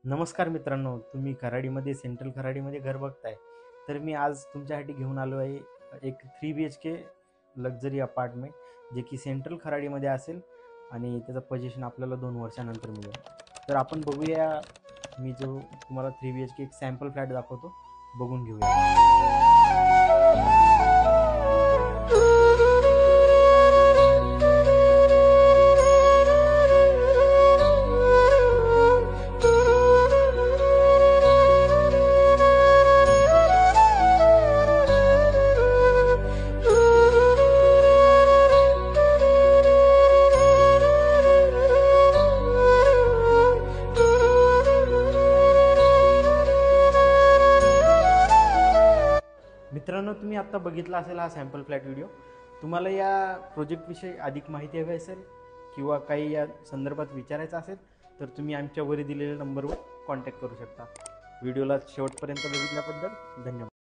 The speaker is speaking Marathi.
नमस्कार मित्रांनो, तुम्ही खराडीमध्ये सेंट्रल खराडीमध्ये घर बघताय. तर मी आज तुमच्यासाठी घेऊन आलो आहे एक 3 BHK लक्झरी अपार्टमेंट जे की सेंट्रल खराडीमध्ये असेल आणि त्याचं पोझिशन आपल्याला 2 वर्षानंतर मिळेल. तर आपण बघूया. मी जो तुम्हाला 3 BHK एक सॅम्पल फ्लॅट दाखवतो, बघून घेऊया. मित्रांनो, तुम्ही आत्ता बघितला असेल हा सॅम्पल फ्लॅट व्हिडिओ. तुम्हाला या प्रोजेक्टविषयी अधिक माहिती हवी असेल किंवा काही या संदर्भात विचारायचं असेल तर तुम्ही आमच्या वरी दिलेल्या नंबरवर कॉन्टॅक्ट करू शकता. व्हिडिओला शेवटपर्यंत बघितल्याबद्दल धन्यवाद.